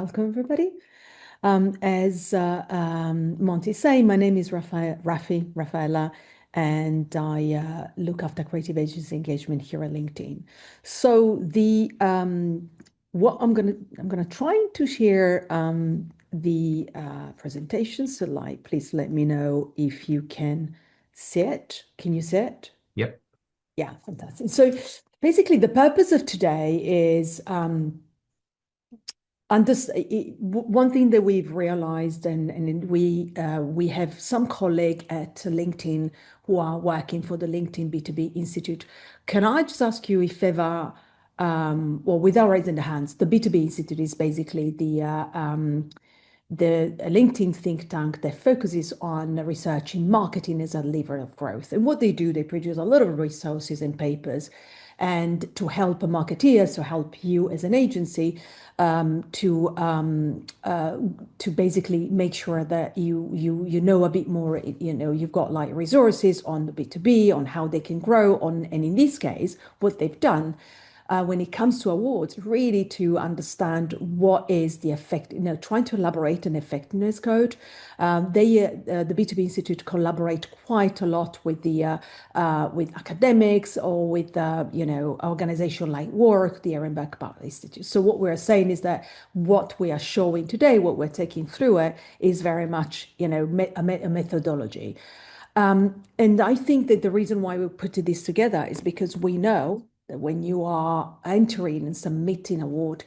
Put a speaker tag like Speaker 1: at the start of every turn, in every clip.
Speaker 1: welcome everybody. As Monty say, my name is Raffaella, and I look after creative agency engagement here at LinkedIn. So the what I'm gonna try to share the presentation. So please let me know if you can see it. Can you see it?
Speaker 2: Yep.
Speaker 1: Yeah, fantastic. So basically, the purpose of today is one thing that we've realized, and we have some colleague at LinkedIn who are working for the LinkedIn B2B Institute. Can I just ask you if ever, well, without raising the hands, the B2B Institute is basically the LinkedIn think tank that focuses on researching marketing as a lever of growth. And what they do, they produce a lot of resources and papers, and to help marketeers, to help you as an agency, to basically make sure that you know a bit more. You've got like resources on the B2B, on how they can grow on, and in this case, what they've done when it comes to awards, really to understand what is the effect, trying to elaborate an effectiveness code. The B2B Institute collaborate quite a lot with the with academics or with organization like Work, the Ehrenberg Bar Institute. So what we're saying is that what we are showing today, what we're taking through it, is very much a methodology. And I think that the reason why we put this together is because we know that when you are entering and submitting award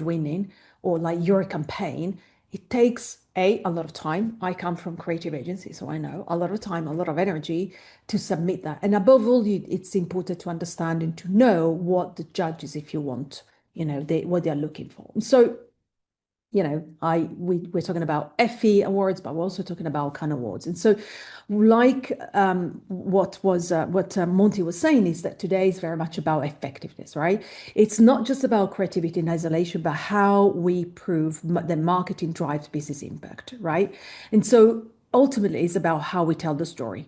Speaker 1: winning, or like your campaign, it takes a lot of time. I come from creative agency, so I know a lot of time, a lot of energy to submit that. And above all, it's important to understand and to know what the judges, if you want, what they're looking for. So we're talking about Effie awards, but we're also talking about Cannes awards. And so, like what Monty was saying, is that today is very much about effectiveness, right? It's not just about creativity in isolation, but how we prove that marketing drives business impact, right? And so ultimately, it's about how we tell the story.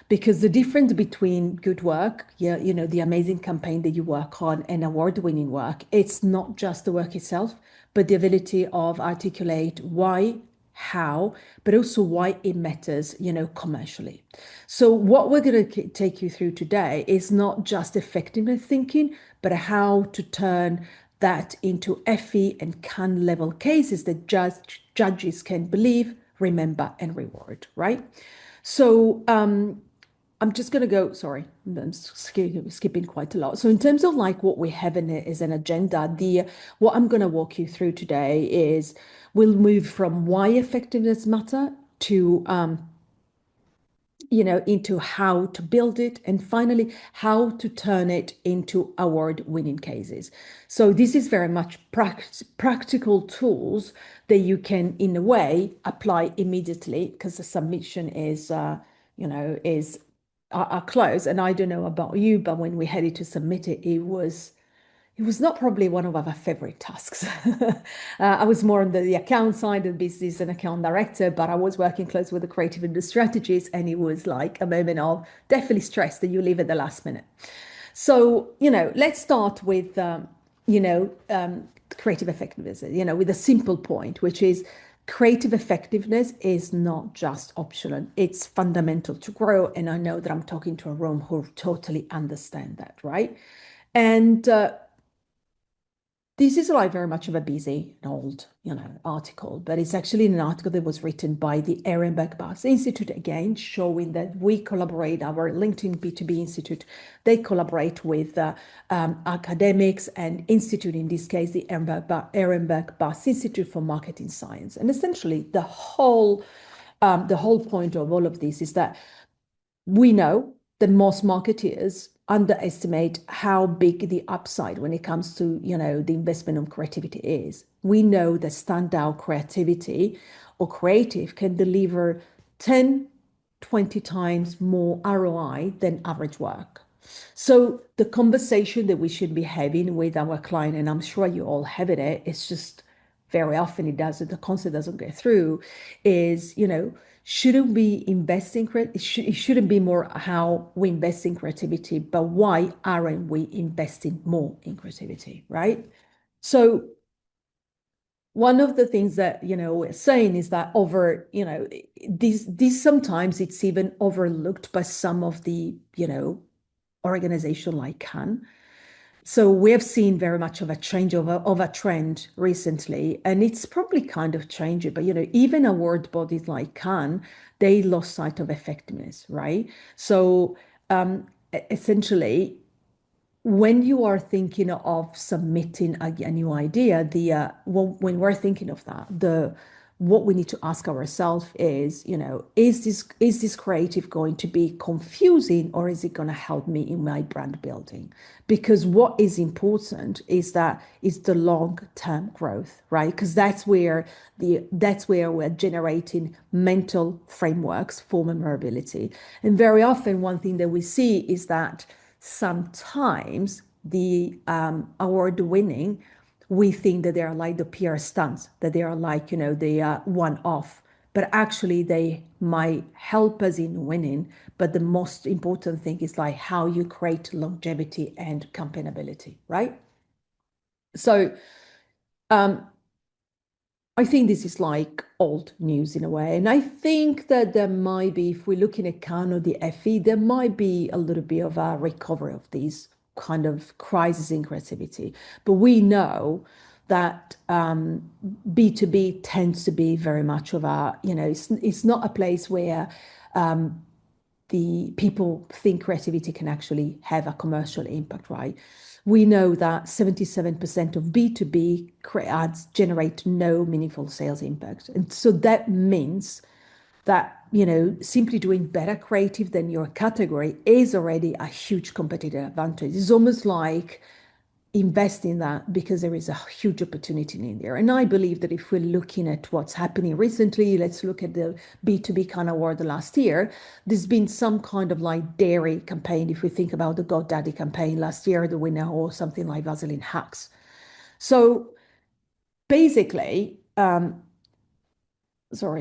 Speaker 1: Because the difference between good work, the amazing campaign that you work on, and award-winning work, it's not just the work itself, but the ability of articulate why, how, but also why it matters, commercially. So what we're going to take you through today is not just effectiveness thinking, but how to turn that into Effie and Cannes level cases that judges can believe, remember, and reward, right? So I'm just going to go, sorry, I'm skipping quite a lot. So in terms of like what we have in it as an agenda, what I'm going to walk you through today is we'll move from why effectiveness matter to into how to build it, and finally how to turn it into award-winning cases. So this is very much practical tools that you can, in a way, apply immediately, because the submission is are close. And I don't know about you, but when we headed to submit it, it was not probably one of our favorite tasks. I was more on the account side of business and account director, but I was working close with the creative and the strategies, and it was like a moment of definitely stress that you leave at the last minute. So, let's start with, creative effectiveness, with a simple point, which is creative effectiveness is not just optional, it's fundamental to grow. And I know that I'm talking to a room who totally understand that, right? And this is like very much of a busy and old, article, but it's actually an article that was written by the Ehrenberg Institute, again, showing that we collaborate, our LinkedIn B2B Institute, they collaborate with academics and institute, in this case, the Ehrenberg Institute for Marketing Science. And essentially the whole point of all of this is that we know that most marketeers underestimate how big the upside when it comes to, the investment on creativity is. We know that standout creativity or creative can deliver 10, 20 times more ROI than average work. So the conversation that we should be having with our client, and I'm sure you all have it's just very often the concept doesn't get through, is, shouldn't we invest in it shouldn't be more how we invest in creativity, but why aren't we investing more in creativity, right? So one of the things that, we're saying is that these sometimes it's even overlooked by some of the, organization like Cannes. So we have seen very much of a change of a trend recently, and it's probably kind of changing. But even award bodies like Cannes, they lost sight of effectiveness, right? So essentially, when you are thinking of submitting a new idea, when we're thinking of that, the what we need to ask ourselves is, is this creative going to be confusing, or is it going to help me in my brand building? Because what is important is that is the long-term growth, right? Because that's where we're generating mental frameworks for memorability. And very often, one thing that we see is that sometimes the award winning, we think that they are like the PR stunts, that they are like, the one off, but actually they might help us in winning. But the most important thing is like how you create longevity and campaignability, right? So um, I think this is like old news in a way. And I think that there might be, if we're looking at Cannes or the Effie, there might be a little bit of a recovery of these kind of crisis in creativity. But we know that B2B tends to be very much of a, it's not a place where the people think creativity can actually have a commercial impact, right? We know that 77% of B2B ads generate no meaningful sales impact. And so that means that, simply doing better creative than your category is already a huge competitive advantage. It's almost like invest in that because there is a huge opportunity in there. And I believe that if we're looking at what's happening recently, let's look at the B2B kind of award last year. There's been some kind of like dairy campaign. If we think about the GoDaddy campaign last year, the winner, or something like Vaseline Hacks. So basically, sorry,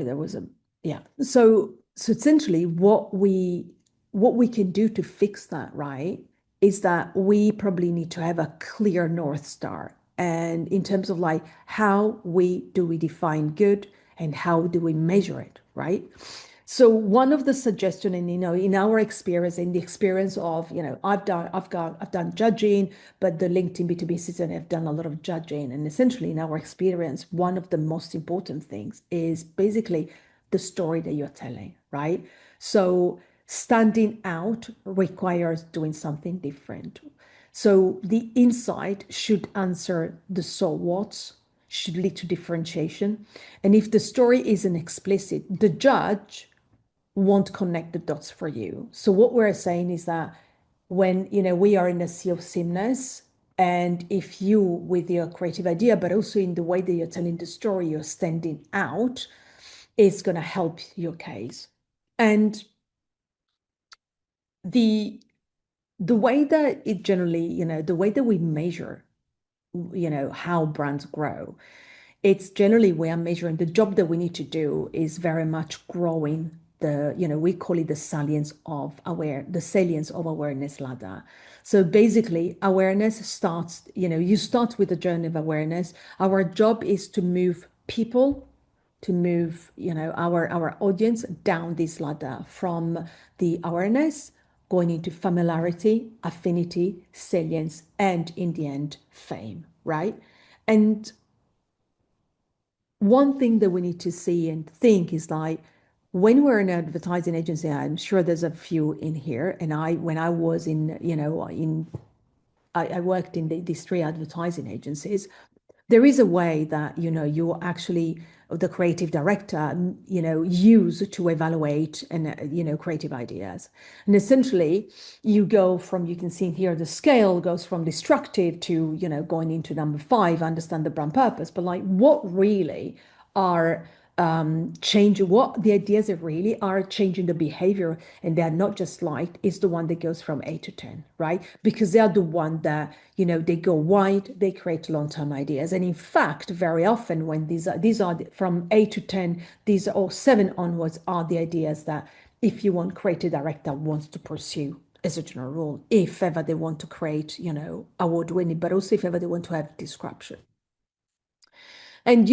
Speaker 1: there was a, yeah. So essentially what we can do to fix that, right, is that we probably need to have a clear North Star. And in terms of like how we define good and how do we measure it, right? So one of the suggestion, and in our experience, in the experience of, I've done judging, but the LinkedIn B2B season have done a lot of judging. And essentially in our experience, one of the most important things is basically the story that you're telling, right? So standing out requires doing something different. So the insight should answer the so what's, should lead to differentiation. And if the story isn't explicit, the judge won't connect the dots for you. So what we're saying is that when we are in a sea of sameness, and if you with your creative idea, but also in the way that you're telling the story, you're standing out, it's going to help your case. And the way that it generally, the way that we measure, how brands grow, it's generally we are measuring the job that we need to do is very much growing we call it the salience of awareness ladder. So basically awareness starts, you start with the journey of awareness. Our job is to move people, to move, our audience down this ladder from the awareness going into familiarity, affinity, salience, and in the end, fame, right? And one thing that we need to see and think is like when we're an advertising agency, I'm sure there's a few in here. And when I was I worked in these three advertising agencies. There is a way that, you actually, the creative director, use to evaluate and, creative ideas. And essentially you go from, you can see here, the scale goes from destructive to, going into number 5, understand the brand purpose. But like what really are changing, what the ideas that really are changing the behavior, and they're not just liked, is the one that goes from 8 to 10, right? Because they are the one that, they go wide, they create long-term ideas. And in fact, very often when these are from 8 to 10, these are, or 7 onwards, are the ideas that if you want creative director wants to pursue as a general rule, if ever they want to create, award winning, but also if ever they want to have disruption. And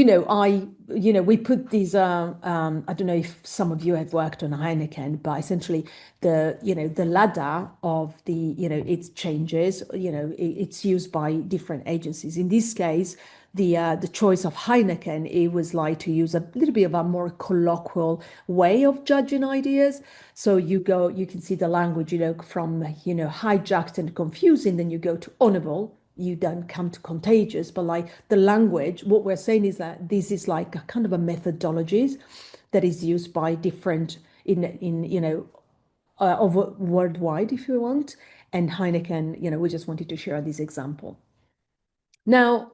Speaker 1: we put these. I don't know if some of you have worked on Heineken, but essentially, the ladder of it changes. It's used by different agencies. In this case, the choice of Heineken, it was like to use a little bit of a more colloquial way of judging ideas. So you can see the language, from hijacked and confusing, then you go to honorable, you then come to contagious. But like the language, what we're saying is that this is like a kind of a methodologies that is used by different in over worldwide, if you want. And Heineken, we just wanted to share this example. Now,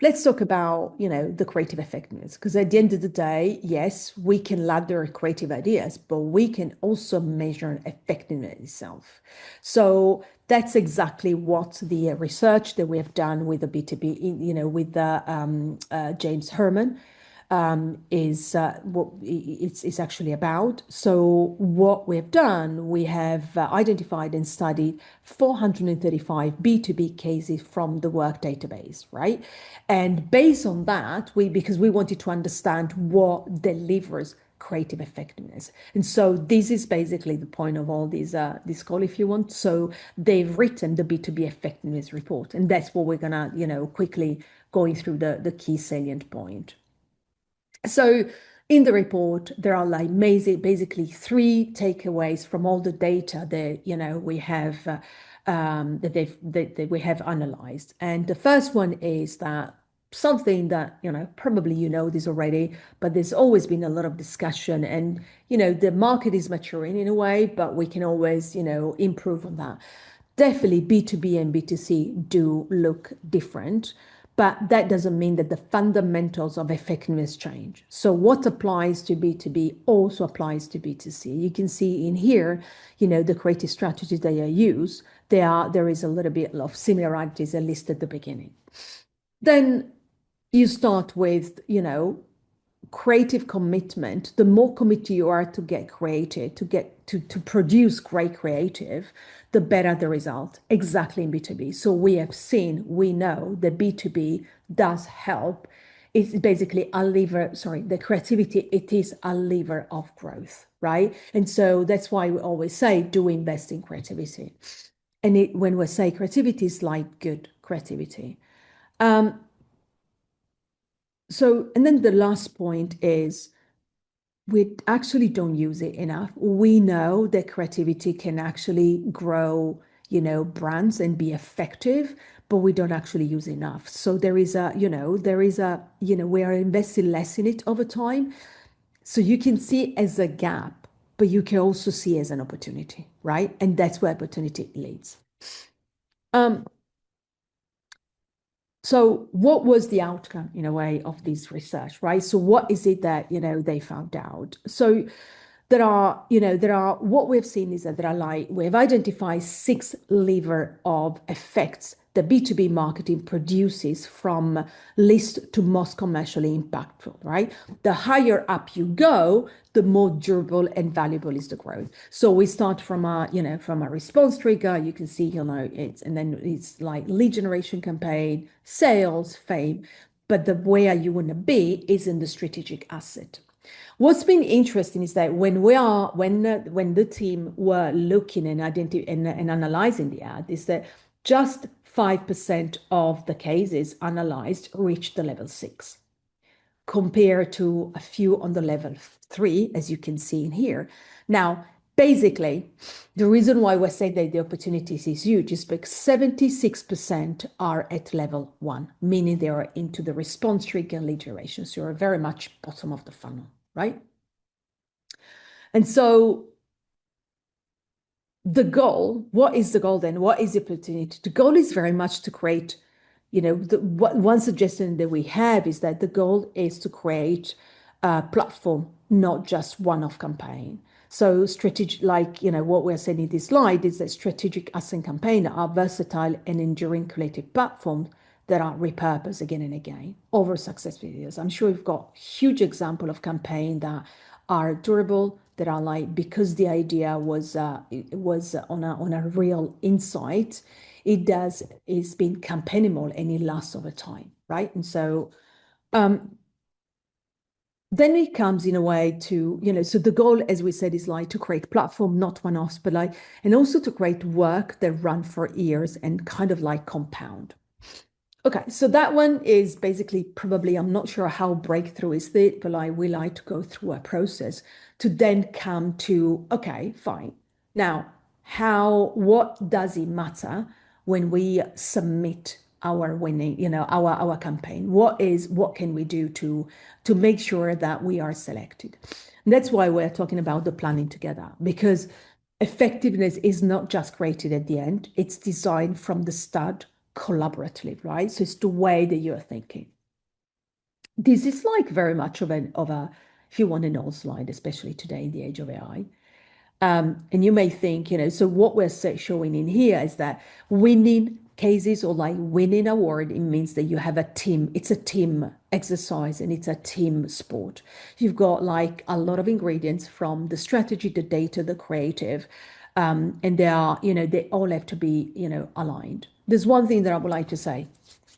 Speaker 1: let's talk about, the creative effectiveness, because at the end of the day, yes, we can ladder creative ideas, but we can also measure effectiveness itself. So that's exactly what the research that we have done with the B2B, with James Herman, is what it's actually about. So what we have done, we have identified and studied 435 B2B cases from the work database, right? And based on that, because we wanted to understand what delivers creative effectiveness. And so this is basically the point of all this call, if you want. So they've written the B2B effectiveness report, and that's what we're gonna, quickly going through the key salient point. So in the report, there are like basically three takeaways from all the data that we have that we have analyzed. And the first one is that something that probably this already, but there's always been a lot of discussion, and the market is maturing in a way, but we can always improve on that. Definitely B2B and B2C do look different, but that doesn't mean that the fundamentals of effectiveness change. So what applies to B2B also applies to B2C. You can see in here, the creative strategies that I use, there is a little bit of similarities, at least at the beginning. Then you start with, creative commitment. The more committed you are to get creative, to produce great creative, the better the result. Exactly in B2B. So we know that B2B does help. It's basically a lever, sorry, the creativity, it is a lever of growth, right? And so that's why we always say, do invest in creativity. And when we say creativity, it's like good creativity. And then the last point is, we actually don't use it enough. We know that creativity can actually grow, brands and be effective, but we don't actually use enough. So we are investing less in it over time. So you can see it as a gap, but you can also see it as an opportunity, right? And that's where opportunity leads. So what was the outcome, in a way, of this research, right? So what is it that, they found out? So what we've seen is that we've identified 6 lever of effects that B2B marketing produces from least to most commercially impactful, right? The higher up you go, the more durable and valuable is the growth. So we start from a response trigger. You can see, it's like lead generation campaign, sales, fame, but the where you want to be is in the strategic asset. What's been interesting is that when the team were looking and analyzing the ad, is that just 5% of the cases analyzed reached the level 6, compared to a few on the level 3, as you can see in here. Now, basically, the reason why we're saying that the opportunities is huge is because 76% are at level 1, meaning they are into the response trigger lead generation. So you're very much bottom of the funnel, right? And so the goal, what is the goal then? What is the opportunity? The goal is very much to create, one suggestion that we have is that the goal is to create a platform, not just one-off campaign. So strategic, what we're saying in this slide is that strategic asset campaign are versatile and enduring creative platforms that are repurposed again and again over successful years. I'm sure you've got huge example of campaign that are durable, that are because the idea was on a real insight. It's been campaignable and it lasts over time, right? And so Um, then it comes in a way to, so the goal, as we said, is like to create platform, not one-offs, but like, and also to create work that run for years and kind of like compound. Okay, so that one is basically probably, I'm not sure how breakthrough is it, but I will like to go through a process to then come to, okay, fine. Now, what does it matter when we submit our winning, our campaign? What can we do to make sure that we are selected? And that's why we're talking about the planning together, because effectiveness is not just created at the end, it's designed from the start collaboratively, right? So it's the way that you're thinking. This is like very much of a, if you want an old slide, especially today in the age of AI. And you may think, so what we're showing in here is that winning cases or like winning award, it means that you have a team. It's a team exercise and it's a team sport. You've got like a lot of ingredients from the strategy, the data, the creative, and they all have to be, aligned. There's one thing that I would like to say,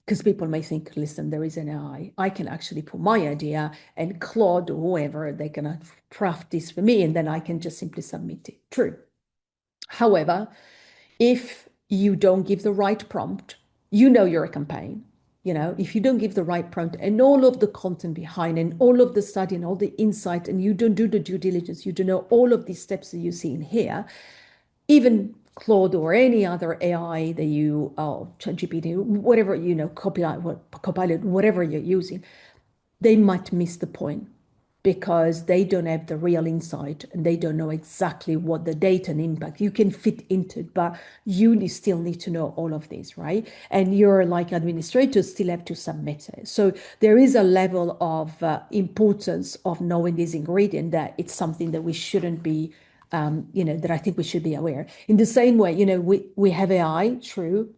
Speaker 1: because people may think, listen, there is an AI. I can actually put my idea and Claude or whoever, they're going to craft this for me, and then I can just simply submit it. True. However, if you don't give the right prompt, your campaign. If you don't give the right prompt and all of the content behind and all of the study and all the insight, and you don't do the due diligence, you don't know all of these steps that you see in here, even Claude or any other AI that ChatGPT, whatever, Copilot, whatever you're using, they might miss the point because they don't have the real insight and they don't know exactly what the data and impact you can fit into it, but you still need to know all of this, right? And you're like administrators still have to submit it. So there is a level of importance of knowing this ingredient that it's something that we shouldn't be that I think we should be aware. In the same way, we have AI, true,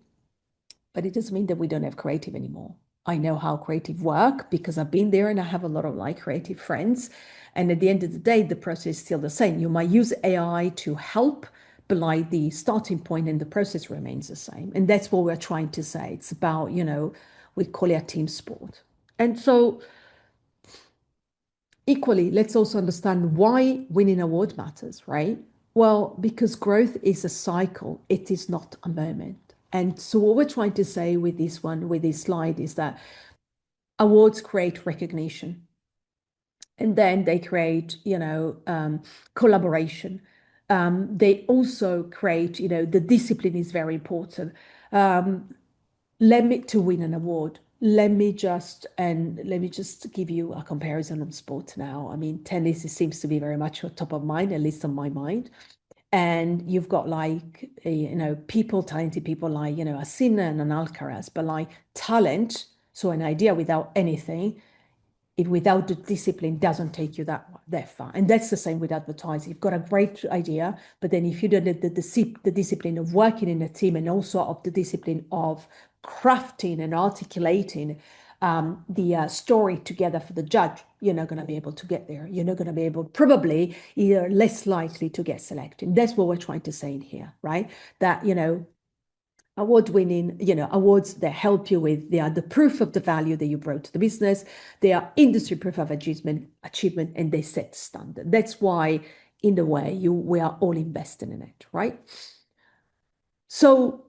Speaker 1: but it doesn't mean that we don't have creative anymore. I know how creative work because I've been there and I have a lot of like creative friends. And at the end of the day, the process is still the same. You might use AI to help, but like the starting point and the process remains the same. And that's what we're trying to say. It's about, we call it a team sport. And so equally, let's also understand why winning award matters, right? Well, because growth is a cycle, it is not a moment. And so what we're trying to say with this one, with this slide, is that awards create recognition. And then they create, collaboration. They also create, the discipline is very important. To win an award, let me just give you a comparison on sports now. I mean, tennis seems to be very much on top of mind, at least on my mind. And you've got like talented people like a Sinner and an Alcaraz, but like talent, so an idea without anything, without the discipline doesn't take you that far. And that's the same with advertising. You've got a great idea, but then if you don't have the discipline of working in a team and also of the discipline of crafting and articulating the story together for the judge, you're not going to be able to get there. You're not going to be able, probably, you're less likely to get selected. That's what we're trying to say in here, right? That, award-winning, awards that help you with, they are the proof of the value that you brought to the business. They are industry proof of achievement, and they set standard. That's why, in a way, we are all invested in it, right? So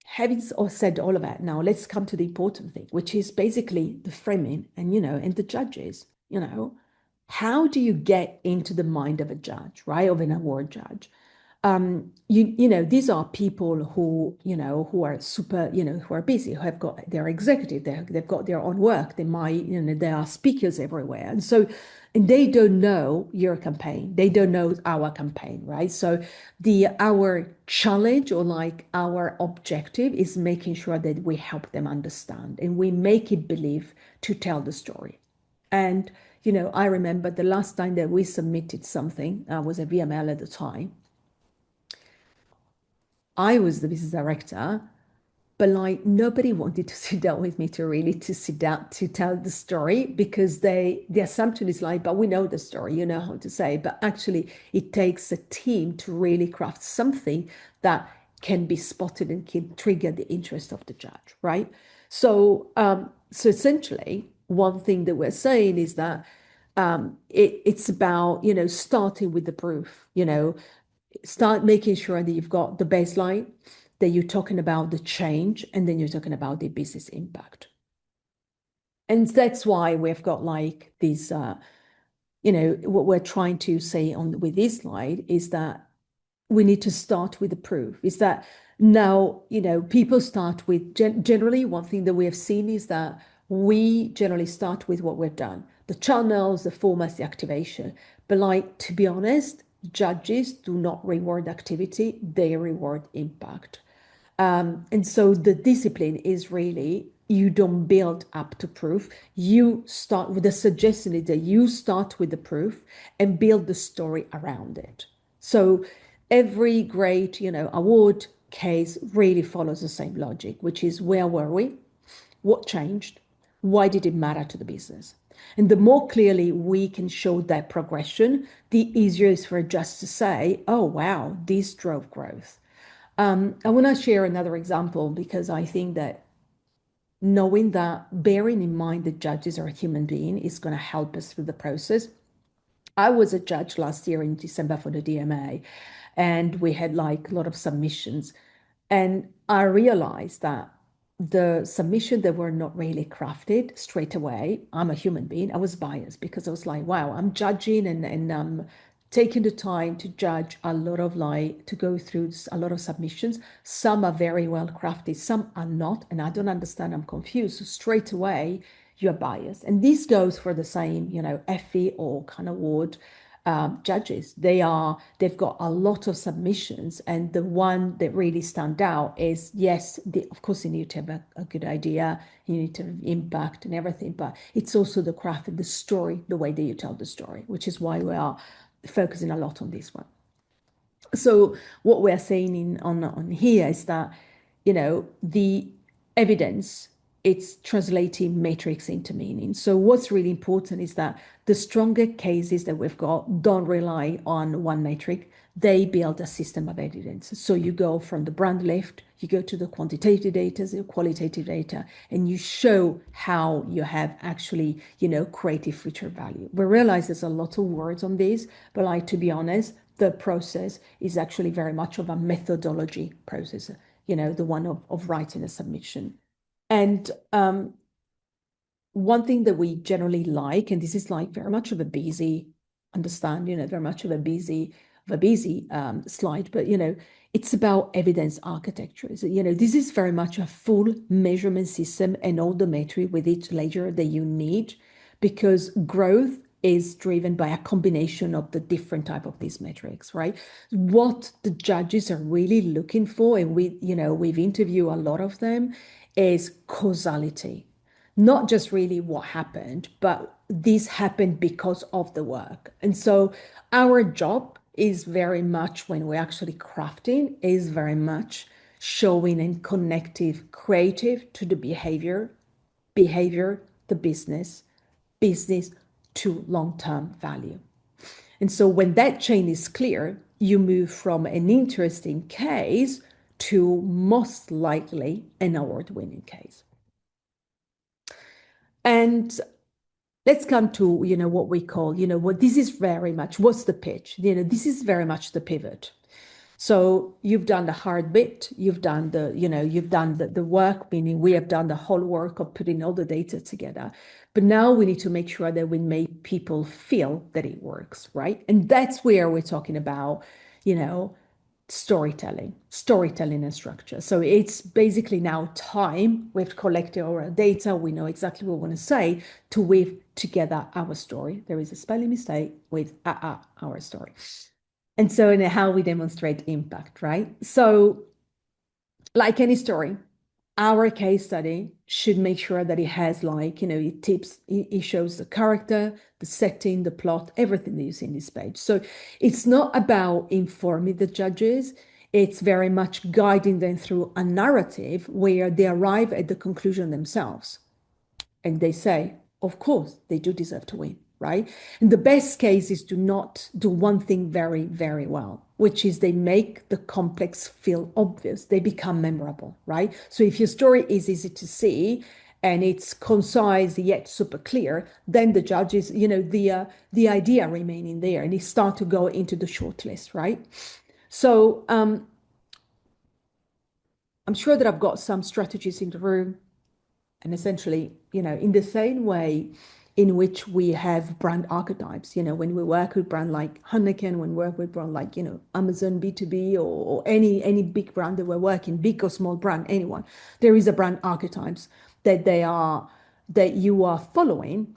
Speaker 1: having said all of that, now let's come to the important thing, which is basically the framing and the judges, how do you get into the mind of a judge, right? Of an award judge. These are people who are super, who are busy, who have got their executive, they've got their own work. They might, there are speakers everywhere. And they don't know your campaign. They don't know our campaign, right? So our challenge or like our objective is making sure that we help them understand and we make it believe to tell the story. And, I remember the last time that we submitted something, I was a VML at the time. I was the business director, but like nobody wanted to sit down with me to sit down to tell the story because the assumption is like, but we know the story, you know how to say, but actually it takes a team to really craft something that can be spotted and can trigger the interest of the judge, right? So essentially one thing that we're saying is that it's about, starting with the proof, start making sure that you've got the baseline, that you're talking about the change, and then you're talking about the business impact. And that's why we've got like these, what we're trying to say on with this slide is that we need to start with the proof. Is that now, people start with generally one thing that we have seen is that we generally start with what we've done, the channels, the formats, the activation. But like, to be honest, judges do not reward activity, they reward impact. And so the discipline is really you don't build up to proof. You start with the suggestion is that you start with the proof and build the story around it. So every great, award case really follows the same logic, which is where were we? What changed? Why did it matter to the business? And the more clearly we can show that progression, the easier it is for just to say, oh, wow, this drove growth. I want to share another example because I think that knowing that, bearing in mind that judges are a human being is going to help us through the process. I was a judge last year in December for the DMA, and we had like a lot of submissions. And I realized that the submission that were not really crafted straight away, I'm a human being, I was biased because I was like, wow, I'm judging and taking the time to judge a lot of to go through a lot of submissions. Some are very well crafted, some are not, and I don't understand, I'm confused. So straight away, you're biased. And this goes for the same, Effie or kind of award judges. They've got a lot of submissions, and the one that really stand out is yes, of course you need to have a good idea, you need to have impact and everything, but it's also the craft of the story, the way that you tell the story, which is why we are focusing a lot on this one. So what we're saying on here is that, the evidence, it's translating metrics into meaning. So what's really important is that the stronger cases that we've got don't rely on one metric. They build a system of evidence. So you go from the brand lift, you go to the quantitative data, the qualitative data, and you show how you have actually, creative future value. We realize there's a lot of words on this, but to be honest, the process is actually very much of a methodology process, the one of writing a submission. And one thing that we generally like, and this is like very much of a busy, understand, very much of a busy slide, but it's about evidence architecture. So, this is very much a full measurement system and all the metric with each ledger that you need, because growth is driven by a combination of the different type of these metrics, right? What the judges are really looking for, and we've interviewed a lot of them, is causality. Not just really what happened, but this happened because of the work. And so our job is very much, when we're actually crafting, is very much showing and connective, creative to the behavior, the business to long-term value. And so when that chain is clear, you move from an interesting case to most likely an award-winning case. And let's come to, what we call, what this is very much, what's the pitch? This is very much the pivot. So you've done the hard bit, you've done the work, meaning we have done the whole work of putting all the data together. But now we need to make sure that we make people feel that it works, right? And that's where we're talking about, storytelling and structure. So it's basically now time. We've collected our data. We know exactly what we want to say to weave together our story. There is a spelling mistake with our story. And so in how we demonstrate impact, right? So like any story, our case study should make sure that it has it shows the character, the setting, the plot, everything that you see in this page. So it's not about informing the judges. It's very much guiding them through a narrative where they arrive at the conclusion themselves. And they say, of course, they do deserve to win, right? And the best case is to not do one thing very, very well, which is they make the complex feel obvious. They become memorable, right? So if your story is easy to see and it's concise yet super clear, then the judges, the idea remaining there, and it start to go into the shortlist, right? So I'm sure that I've got some strategies in the room, and essentially, in the same way in which we have brand archetypes, when we work with brand like Heineken, when we work with brand like, Amazon B2B, or any big brand that we're working, big or small brand, anyone, there is a brand archetypes that you are following,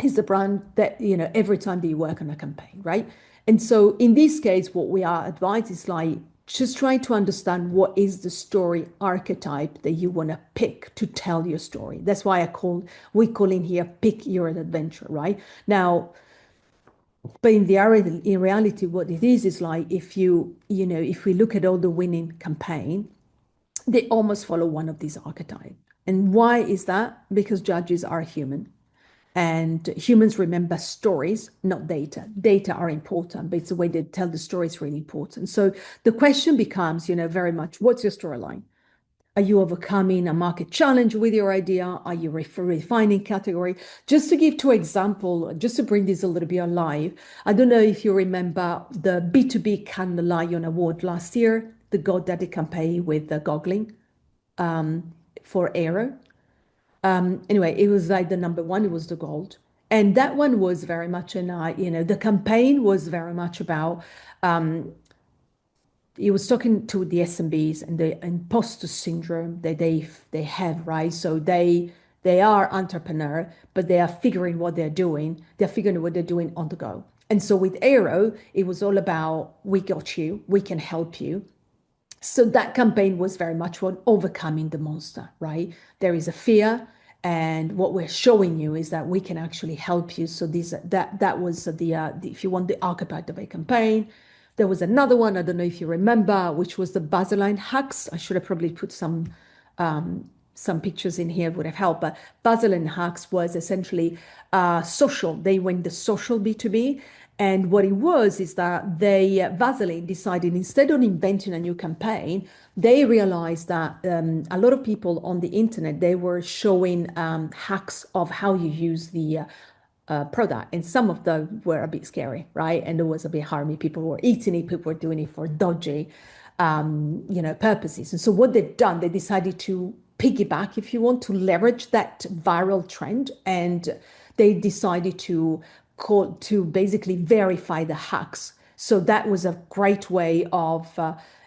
Speaker 1: is the brand that, every time that you work on a campaign, right? And so in this case, what we are advised is like, just try to understand what is the story archetype that you want to pick to tell your story. That's why we call in here, pick your adventure, right? Now, but in reality, what it is like, if if we look at all the winning campaign, they almost follow one of these archetypes. And why is that? Because judges are human. And humans remember stories, not data. Data are important, but it's the way they tell the story is really important. So the question becomes, very much, what's your storyline? Are you overcoming a market challenge with your idea? Are you refining category? Just to give two examples, just to bring this a little bit alive. I don't know if you remember the B2B Cannes Lion Award last year, the GoDaddy campaign with the goggling for Aero. Anyway, it was like the number one, it was the gold. And that one was very much the campaign was very much about, he was talking to the SMBs and the imposter syndrome that they have, right? So they are entrepreneur, but they are figuring what they're doing. They're figuring what they're doing on the go. And so with Aero, it was all about, we got you, we can help you. So that campaign was very much on overcoming the monster, right? There is a fear, and what we're showing you is that we can actually help you. So that was the if you want, the archetype of a campaign. There was another one, I don't know if you remember, which was the Baseline hacks. I should have probably put some pictures in here would have helped. But Baseline hacks was essentially social. They went the social B2B. And what it was is that Vaseline decided, instead of inventing a new campaign, they realized that a lot of people on the internet, they were showing hacks of how you use the product. And some of them were a bit scary, right? And there was a bit harming. People were eating it, people were doing it for dodgy, purposes. And so what they've done, they decided to piggyback, if you want, to leverage that viral trend. And they decided to basically verify the hacks. So that was a great way of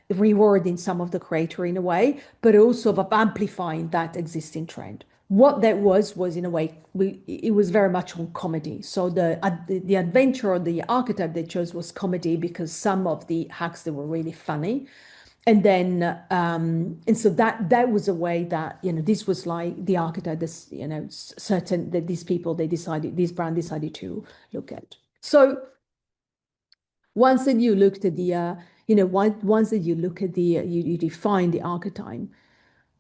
Speaker 1: rewarding some of the creator in a way, but also of amplifying that existing trend. What that was in a way, it was very much on comedy. So the adventure or the archetype they chose was comedy, because some of the hacks, they were really funny. And then and so that was a way that, this was like the archetype, this, certain that these brand decided to look at. So once that you looked at the once that you look at the you define the archetype,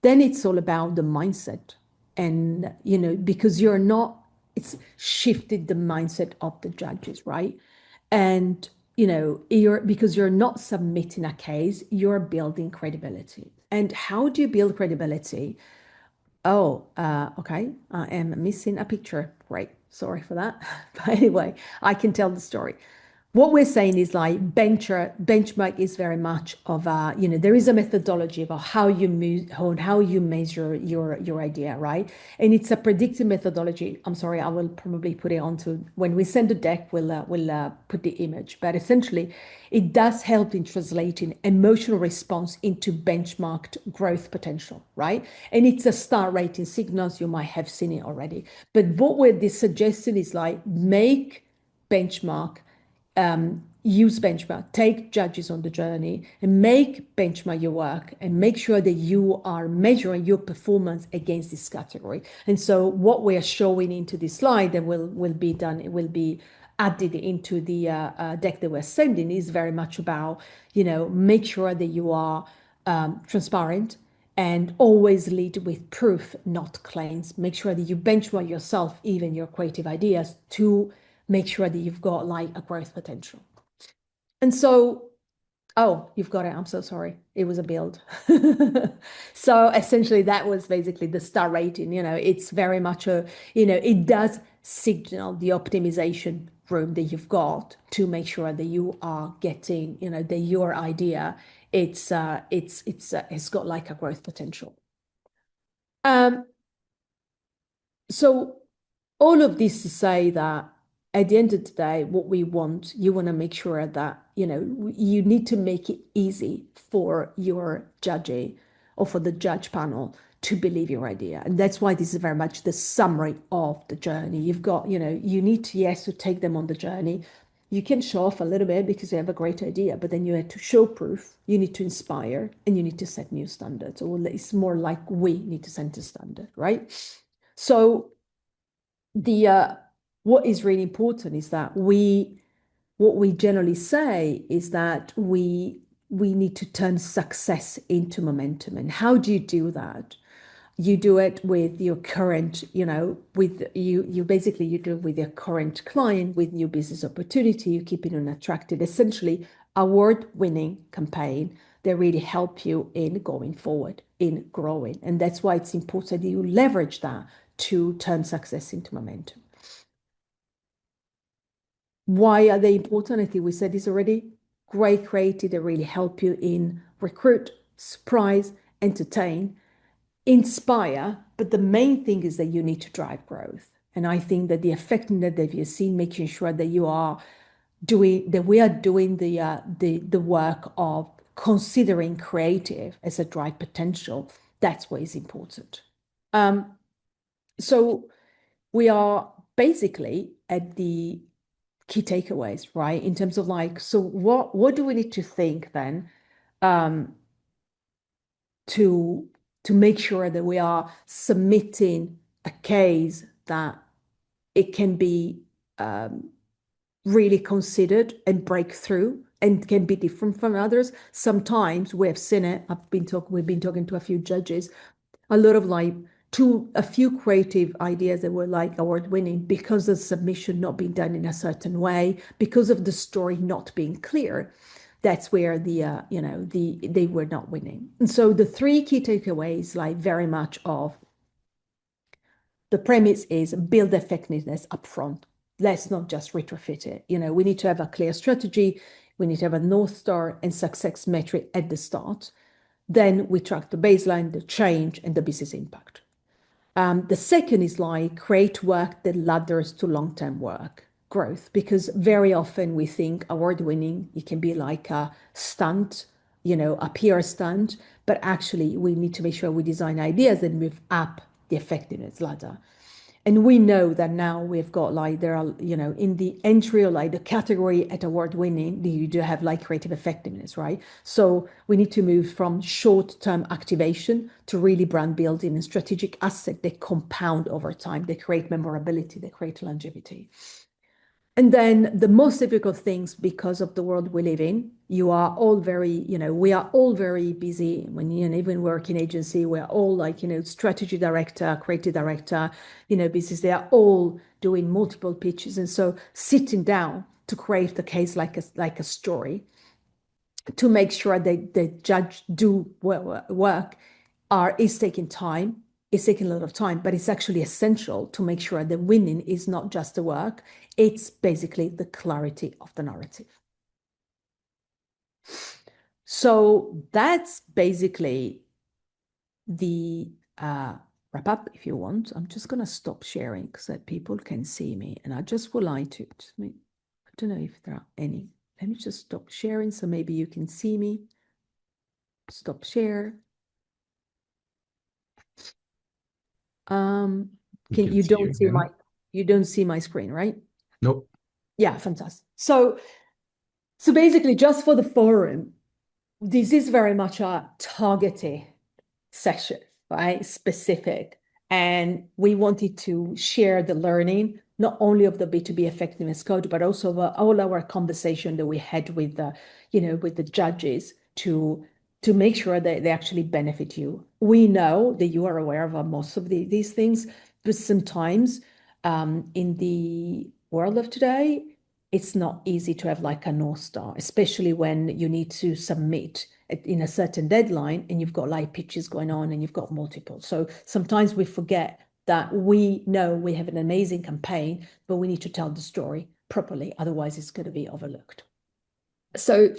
Speaker 1: then it's all about the mindset. And because it's shifted the mindset of the judges, right? And because you're not submitting a case, you're building credibility. And how do you build credibility? Oh, okay. I am missing a picture. Great. Sorry for that. But anyway, I can tell the story. What we're saying is like benchmark is very much of there is a methodology about how you measure your idea, right? And it's a predictive methodology. I'm sorry, I will probably put it onto, when we send the deck, we'll put the image. But essentially, it does help in translating emotional response into benchmarked growth potential, right? And it's a star rating signals. You might have seen it already. But what we're suggesting is like, make benchmark, use benchmark, take judges on the journey, and make benchmark your work, and make sure that you are measuring your performance against this category. And so what we are showing into this slide that will be done, it will be added into the deck that we're sending, is very much about, make sure that you are transparent, and always lead with proof, not claims. Make sure that you benchmark yourself, even your creative ideas, to make sure that you've got like a growth potential. And so Oh, you've got it. I'm so sorry. It was a build. So essentially, that was basically the star rating. It's very much it does signal the optimization room that you've got to make sure that you are getting, that your idea, it's got like a growth potential. Um, so all of this to say that at the end of the day, what we want, you want to make sure that, you need to make it easy for your judge or for the judge panel to believe your idea. And that's why this is very much the summary of the journey. You've got, you need to, yes, to take them on the journey. You can show off a little bit because you have a great idea, but then you have to show proof, you need to inspire, and you need to set new standards. Or it's more like we need to set a standard, right? So the what is really important is that what we generally say is that we need to turn success into momentum. And how do you do that? You do it with your current, with you basically you do it with your current client, with new business opportunity, you keep it on attractive, essentially award-winning campaign that really help you in going forward, in growing. And that's why it's important that you leverage that to turn success into momentum. Why are they important? I think we said this already. Great creative that really help you in recruit, surprise, entertain, inspire. But the main thing is that you need to drive growth. And I think that the effectiveness that you've seen, making sure that you are doing, that we are doing the work of considering creative as a drive potential, that's what is important. So we are basically at the key takeaways, right? In terms of like, so what do we need to think then um, to make sure that we are submitting a case that it can be really considered and break through and can be different from others. Sometimes we have seen it. We've been talking to a few judges, a lot of like a few creative ideas that were like award winning because the submission not being done in a certain way, because of the story not being clear. That's where they were not winning. And so the three key takeaways, like very much of the premise is build effectiveness upfront. Let's not just retrofit it. We need to have a clear strategy. We need to have a North Star and success metric at the start. Then we track the baseline, the change, and the business impact. The second is like create work that ladders to long-term work growth, because very often we think award winning, it can be like a stunt, a PR stunt, but actually we need to make sure we design ideas that move up the effectiveness ladder. And we know that now we've got like, there are, in the entry or like the category at award winning, you do have like creative effectiveness, right? So we need to move from short-term activation to really brand building and strategic asset that compound over time, they create memorability, they create longevity. And then the most difficult things, because of the world we live in, you are all very, we are all very busy. When you even work in agency, we're all like, strategy director, creative director, business, they are all doing multiple pitches. And so sitting down to create the case like a story, to make sure that the judge do work is taking time. It's taking a lot of time, but it's actually essential to make sure that winning is not just the work, it's basically the clarity of the narrative. So that's basically the wrap up, if you want. I'm just going to stop sharing so that people can see me. And I just would like to, I don't know if there are any. Let me just stop sharing so maybe you can see me. Stop share. You don't see my screen, right?
Speaker 2: Nope.
Speaker 1: Yeah, fantastic. So basically, just for the forum, this is very much a targeted session, right? Specific. And we wanted to share the learning, not only of the B2B effectiveness code, but also all our conversation that we had with the judges to make sure that they actually benefit you. We know that you are aware of most of these things, but sometimes in the world of today, it's not easy to have like a North Star, especially when you need to submit in a certain deadline and you've got like pitches going on and you've got multiple. So sometimes we forget that we know we have an amazing campaign, but we need to tell the story properly. Otherwise, it's going to be overlooked. So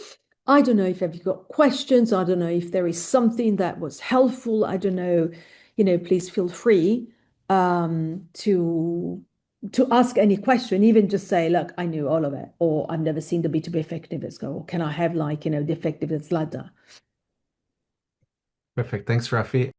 Speaker 1: I don't know if you've got questions. I don't know if there is something that was helpful. I don't know, please feel free to ask any question, even just say, look, I knew all of it, or I've never seen the B2B effectiveness go, or can I have like, the effectiveness ladder?
Speaker 2: Perfect. Thanks, Rafi.